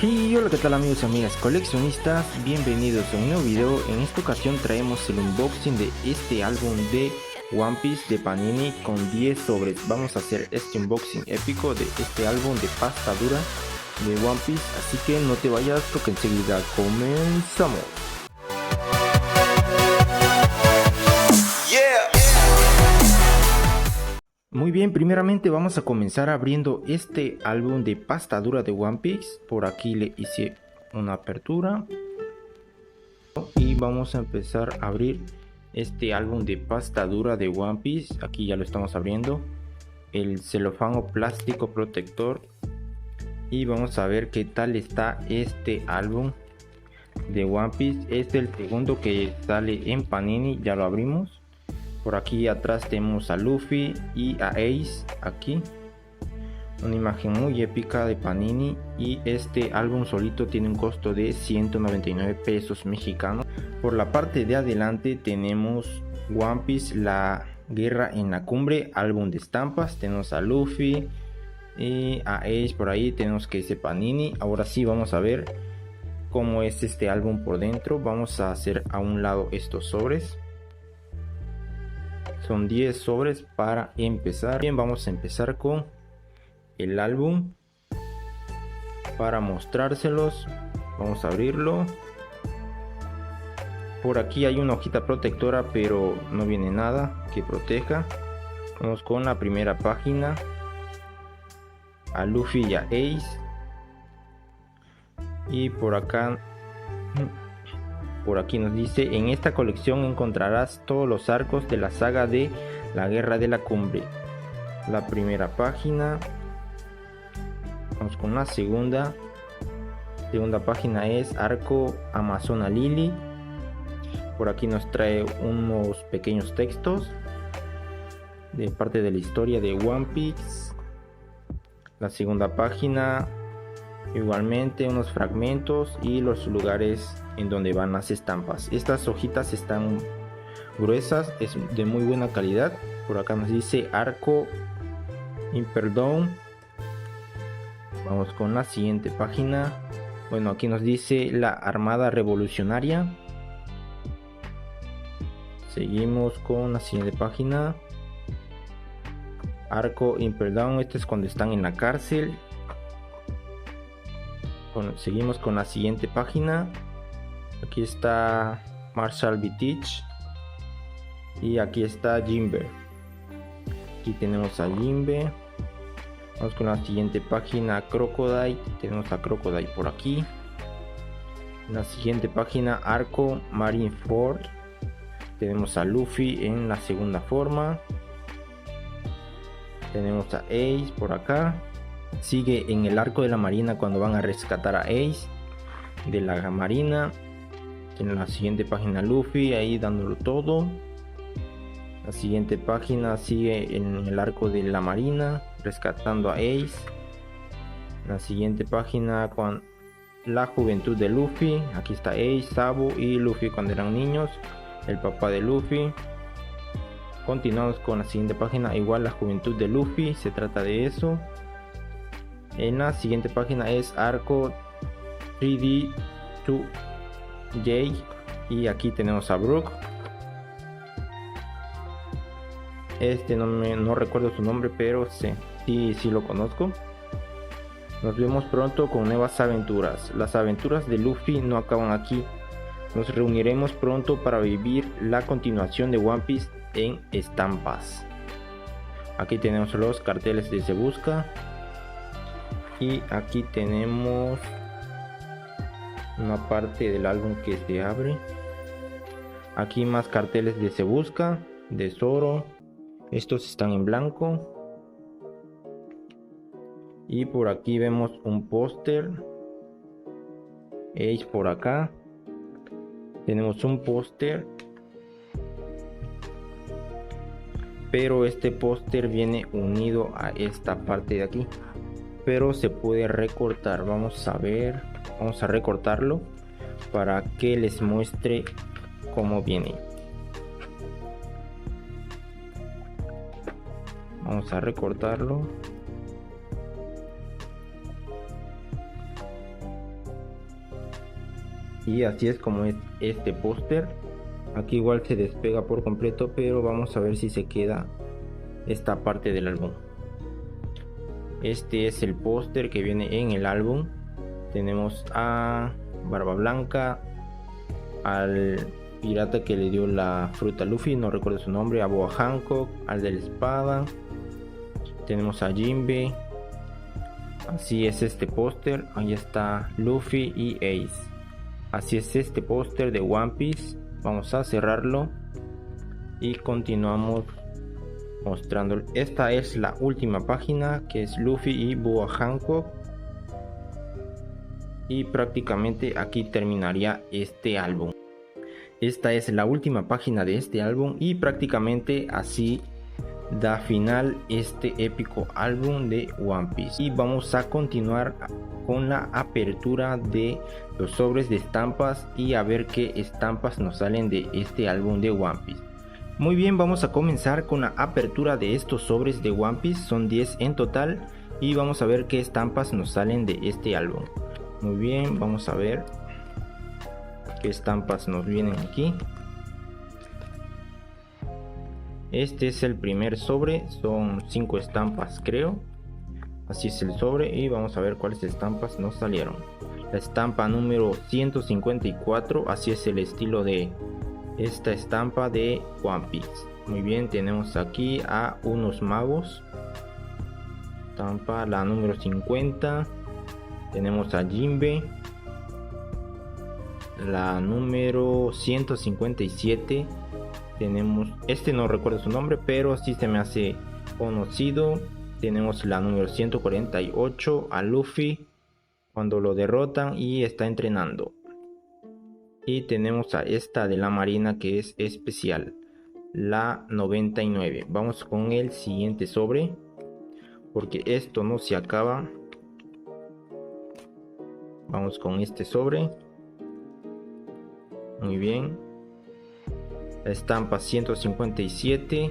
Y hola, ¿qué tal amigos y amigas coleccionistas? Bienvenidos a un nuevo video. En esta ocasión traemos el unboxing de este álbum de One Piece de Panini con 10 sobres. Vamos a hacer este unboxing épico de este álbum de pasta dura de One Piece, así que no te vayas porque enseguida comenzamos. Muy bien, primeramente vamos a comenzar abriendo este álbum de pasta dura de One Piece. Por aquí le hice una apertura y vamos a empezar a abrir este álbum de pasta dura de One Piece. Aquí ya lo estamos abriendo, el celofán o plástico protector, y vamos a ver qué tal está este álbum de One Piece. Este es el segundo que sale en Panini, ya lo abrimos. Por aquí atrás tenemos a Luffy y a Ace. Aquí una imagen muy épica de Panini, y este álbum solito tiene un costo de 199 pesos mexicanos. Por la parte de adelante tenemos One Piece, la guerra en la cumbre, álbum de estampas. Tenemos a Luffy y a Ace por ahí. Tenemos que ese Panini. Ahora sí vamos a ver cómo es este álbum por dentro. Vamos a hacer a un lado estos sobres. Son 10 sobres para empezar. Bien, vamos a empezar con el álbum para mostrárselos. Vamos a abrirlo. Por aquí hay una hojita protectora, pero no viene nada que proteja. Vamos con la primera página, a Luffy y a Ace. Y por aquí nos dice: en esta colección encontrarás todos los arcos de la saga de la guerra de la cumbre. La primera página. Vamos con la segunda página, es arco Amazona Lily. Por aquí nos trae unos pequeños textos de parte de la historia de One Piece. La segunda página, igualmente unos fragmentos y los lugares en donde van las estampas. Estas hojitas están gruesas, es de muy buena calidad. Por acá nos dice arco Impel Down. Vamos con la siguiente página. Bueno, aquí nos dice la Armada Revolucionaria. Seguimos con la siguiente página, arco Impel Down. Este es cuando están en la cárcel. Seguimos con la siguiente página. Aquí está Marshall B. Teach y aquí está Jinbe. Aquí tenemos a Jinbe. Vamos con la siguiente página, Crocodile. Tenemos a Crocodile por aquí. En la siguiente página, arco Marineford. Tenemos a Luffy en la segunda forma. Tenemos a Ace por acá. Sigue en el arco de la marina cuando van a rescatar a Ace de la marina. En la siguiente página Luffy ahí dándolo todo. La siguiente página sigue en el arco de la marina rescatando a Ace. La siguiente página con la juventud de Luffy. Aquí está Ace, Sabo y Luffy cuando eran niños, el papá de Luffy. Continuamos con la siguiente página, igual la juventud de Luffy, se trata de eso. En la siguiente página es arco 3D2J y aquí tenemos a Brook. No recuerdo su nombre, pero sí lo conozco. Nos vemos pronto con nuevas aventuras. Las aventuras de Luffy no acaban aquí. Nos reuniremos pronto para vivir la continuación de One Piece en estampas. Aquí tenemos los carteles de Se Busca. Y aquí tenemos una parte del álbum que se abre. Aquí más carteles de Se Busca, de Zoro. Estos están en blanco. Y por aquí vemos un póster. Ace por acá. Tenemos un póster. Pero este póster viene unido a esta parte de aquí. Pero se puede recortar. Vamos a ver. Vamos a recortarlo para que les muestre cómo viene. Vamos a recortarlo. Y así es como es este póster. Aquí igual se despega por completo, pero vamos a ver si se queda esta parte del álbum. Este es el póster que viene en el álbum. Tenemos a Barba Blanca, al pirata que le dio la fruta a Luffy, no recuerdo su nombre, a Boa Hancock, al de la espada. Tenemos a Jinbe. Así es este póster. Ahí está Luffy y Ace. Así es este póster de One Piece. Vamos a cerrarlo y continuamos mostrando. Esta es la última página, que es Luffy y Boa Hancock, y prácticamente aquí terminaría este álbum. Esta es la última página de este álbum y prácticamente así da final este épico álbum de One Piece. Y vamos a continuar con la apertura de los sobres de estampas y a ver qué estampas nos salen de este álbum de One Piece. Muy bien, vamos a comenzar con la apertura de estos sobres de One Piece. Son 10 en total y vamos a ver qué estampas nos salen de este álbum. Muy bien, vamos a ver qué estampas nos vienen aquí. Este es el primer sobre, son 5 estampas creo. Así es el sobre y vamos a ver cuáles estampas nos salieron. La estampa número 154, así es el estilo de esta estampa de One Piece. Muy bien, tenemos aquí a unos magos. Estampa la número 50. Tenemos a Jinbe. La número 157. Tenemos, este no recuerdo su nombre, pero sí se me hace conocido. Tenemos la número 148 a Luffy cuando lo derrotan y está entrenando. Y tenemos a esta de la marina que es especial, la 99. Vamos con el siguiente sobre, porque esto no se acaba. Vamos con este sobre. Muy bien. La estampa 157.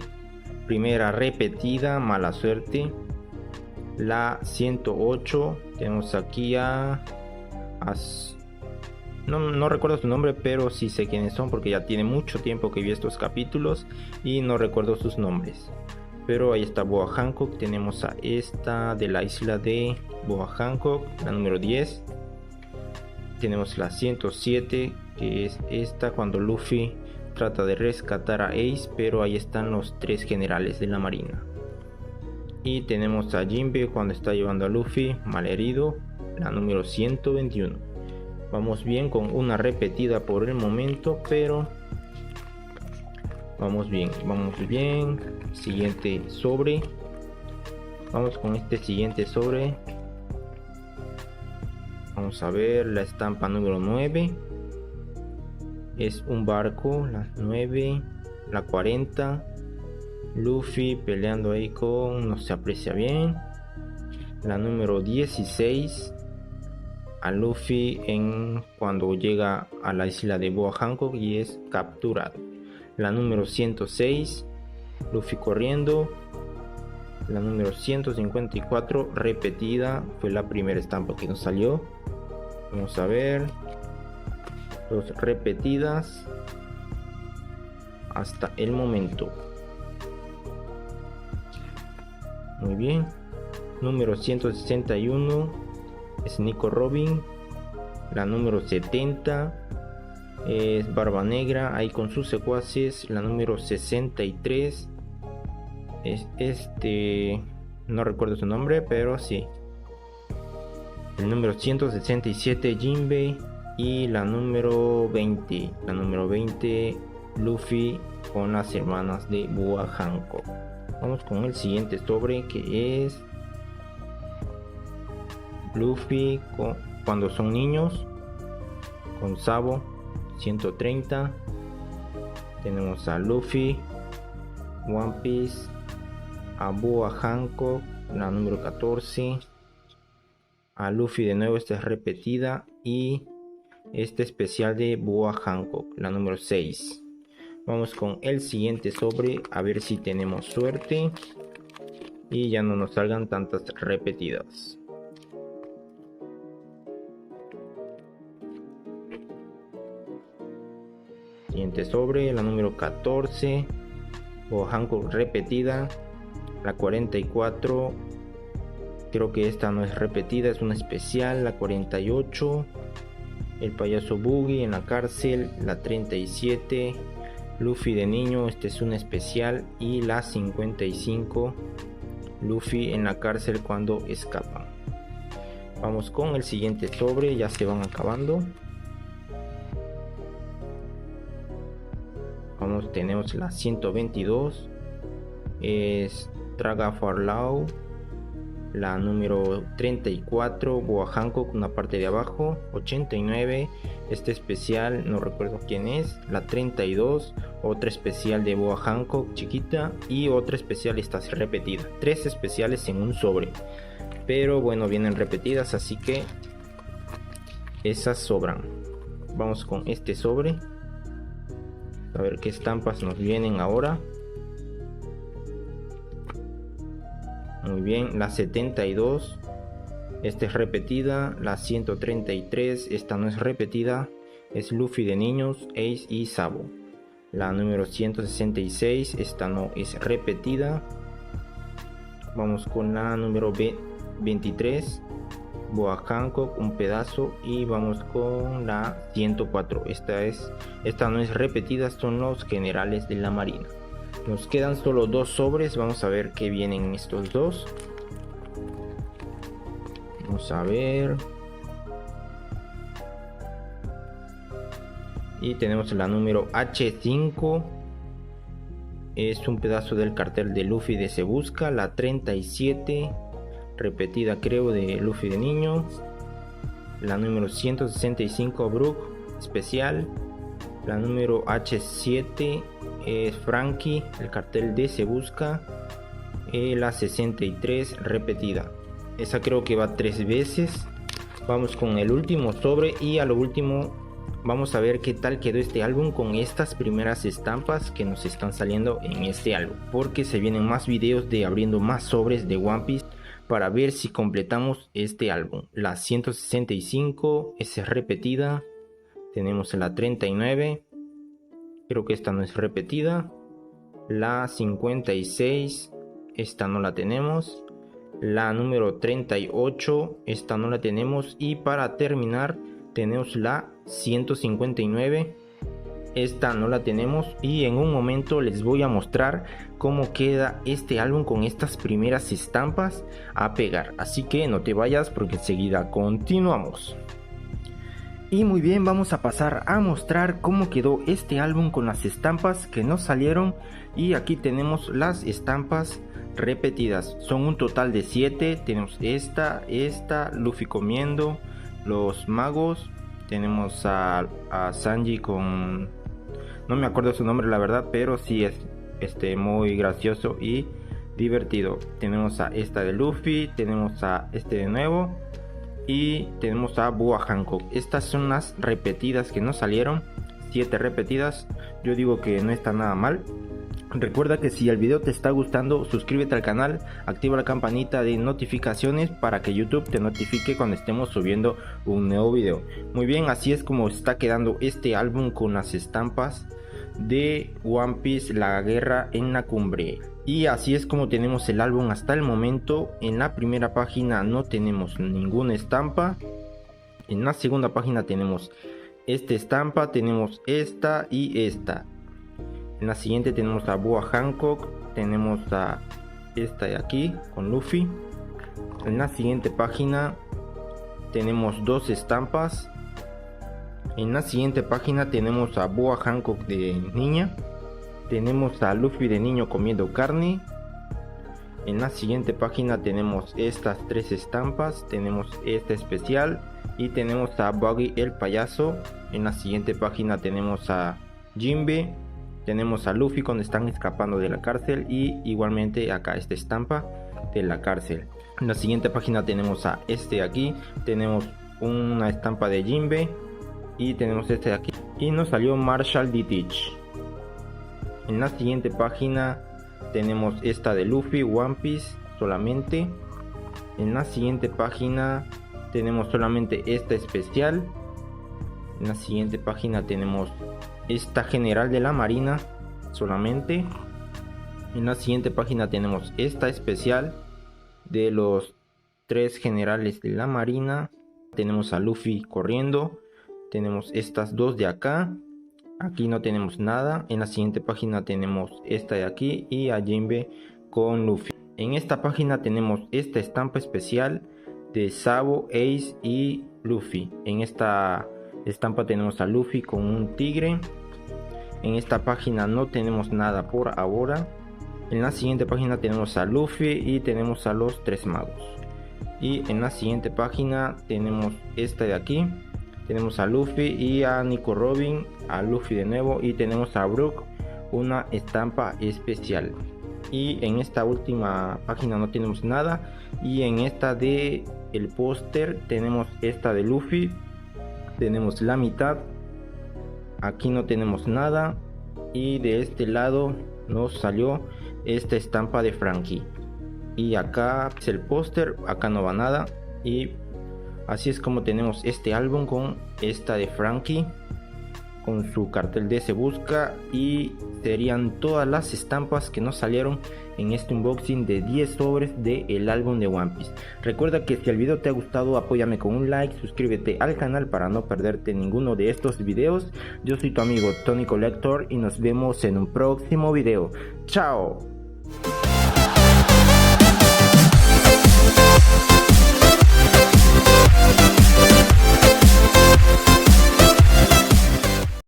Primera repetida, mala suerte. La 108. Tenemos aquí a no recuerdo su nombre, pero sí sé quiénes son porque ya tiene mucho tiempo que vi estos capítulos y no recuerdo sus nombres. Pero ahí está Boa Hancock. Tenemos a esta de la isla de Boa Hancock, la número 10. Tenemos la 107, que es esta cuando Luffy trata de rescatar a Ace, pero ahí están los 3 generales de la marina. Y tenemos a Jinbe cuando está llevando a Luffy malherido, la número 121. Vamos bien con una repetida por el momento, pero vamos bien, vamos bien. Siguiente sobre. Vamos con este siguiente sobre. Vamos a ver la estampa número 9. Es un barco, la 9, la 40. Luffy peleando ahí con, no se aprecia bien. La número 16. A Luffy cuando llega a la isla de Boa Hancock y es capturado. La número 106. Luffy corriendo. La número 154 repetida. Fue la primera estampa que nos salió. Vamos a ver. 2 repetidas hasta el momento. Muy bien. Número 161 es Nico Robin. La número 70 es Barba Negra ahí con sus secuaces. La número 63 es no recuerdo su nombre, pero sí. El número 167 Jinbe. Y la número 20. La número 20 Luffy con las hermanas de Boa Hancock. Vamos con el siguiente sobre, que es Luffy cuando son niños con Sabo, 130. Tenemos a Luffy, One Piece, a Boa Hancock, la número 14. A Luffy de nuevo, esta es repetida. Y este especial de Boa Hancock, la número 6. Vamos con el siguiente sobre, a ver si tenemos suerte y ya no nos salgan tantas repetidas. Siguiente sobre, la número 14, Boa Hancock repetida. La 44, creo que esta no es repetida, es una especial. La 48, el payaso Boogie en la cárcel. La 37, Luffy de niño, este es un especial. Y la 55, Luffy en la cárcel cuando escapan. Vamos con el siguiente sobre, ya se van acabando. Vamos, tenemos la 122, es Traga Farlau. La número 34, Boa Hancock, una parte de abajo. 89, este especial no recuerdo quién es. La 32, otra especial de Boa Hancock chiquita. Y otra especial, esta es repetida. 3 especiales en un sobre, pero bueno, vienen repetidas, así que esas sobran. Vamos con este sobre, a ver qué estampas nos vienen ahora. Muy bien, la 72, esta es repetida. La 133, esta no es repetida, es Luffy de niños, Ace y Sabo. La número 166, esta no es repetida. Vamos con la número 23, Boa Hancock, un pedazo. Y vamos con la 104, esta no es repetida, son los generales de la marina. Nos quedan solo 2 sobres, vamos a ver qué vienen en estos 2. Vamos a ver. Y tenemos la número H5, es un pedazo del cartel de Luffy de Se Busca. La 37, repetida creo, de Luffy de niño. La número 165, Brook, especial. La número H7 es Frankie, el cartel de Se Busca. La 63, repetida, esa creo que va 3 veces. Vamos con el último sobre y a lo último vamos a ver qué tal quedó este álbum con estas primeras estampas que nos están saliendo en este álbum, porque se vienen más videos de abriendo más sobres de One Piece para ver si completamos este álbum. La 165 es repetida. Tenemos la 39, creo que esta no es repetida. La 56, esta no la tenemos. La número 38, esta no la tenemos. Y para terminar tenemos la 159, esta no la tenemos. Y en un momento les voy a mostrar cómo queda este álbum con estas primeras estampas a pegar, así que no te vayas porque enseguida continuamos. Y muy bien, vamos a pasar a mostrar cómo quedó este álbum con las estampas que nos salieron. Y aquí tenemos las estampas repetidas, son un total de 7. Tenemos esta, Luffy comiendo, los magos, tenemos a Sanji con... no me acuerdo su nombre la verdad, pero sí es muy gracioso y divertido. Tenemos a esta de Luffy, tenemos a este de nuevo y tenemos a Boa Hancock. Estas son las repetidas que nos salieron, 7 repetidas. Yo digo que no está nada mal. Recuerda que si el video te está gustando, suscríbete al canal, activa la campanita de notificaciones para que YouTube te notifique cuando estemos subiendo un nuevo video. Muy bien, así es como está quedando este álbum con las estampas de One Piece, la guerra en la cumbre. Y así es como tenemos el álbum hasta el momento. En la primera página no tenemos ninguna estampa. En la segunda página tenemos esta estampa, tenemos esta y esta. En la siguiente tenemos a Boa Hancock, tenemos a esta de aquí con Luffy. En la siguiente página tenemos 2 estampas. En la siguiente página tenemos a Boa Hancock de niña. Tenemos a Luffy de niño comiendo carne. En la siguiente página tenemos estas 3 estampas. Tenemos esta especial y tenemos a Buggy el payaso. En la siguiente página tenemos a Jinbe. Tenemos a Luffy cuando están escapando de la cárcel y igualmente acá esta estampa de la cárcel. En la siguiente página tenemos a este de aquí. Tenemos una estampa de Jinbe y tenemos este de aquí. Y nos salió Marshall D. Teach. En la siguiente página tenemos esta de Luffy, One Piece solamente. En la siguiente página tenemos solamente esta especial. En la siguiente página tenemos esta general de la marina solamente. En la siguiente página tenemos esta especial de los 3 generales de la marina. Tenemos a Luffy corriendo. Tenemos estas 2 de acá. Aquí no tenemos nada. En la siguiente página tenemos esta de aquí y a Jinbe con Luffy. En esta página tenemos esta estampa especial de Sabo, Ace y Luffy. En esta estampa tenemos a Luffy con un tigre. En esta página no tenemos nada por ahora. En la siguiente página tenemos a Luffy y tenemos a los 3 magos. Y en la siguiente página tenemos esta de aquí. Tenemos a Luffy y a Nico Robin, a Luffy de nuevo y tenemos a Brook, una estampa especial. Y en esta última página no tenemos nada. Y en esta de el póster tenemos esta de Luffy. Tenemos la mitad. Aquí no tenemos nada. Y de este lado nos salió esta estampa de Franky. Y acá es el póster. Acá no va nada. Y así es como tenemos este álbum con esta de Franky, con su cartel de Se Busca, y serían todas las estampas que nos salieron en este unboxing de 10 sobres del álbum de One Piece. Recuerda que si el video te ha gustado, apóyame con un like, suscríbete al canal para no perderte ninguno de estos videos. Yo soy tu amigo Tony Collector y nos vemos en un próximo video. ¡Chao!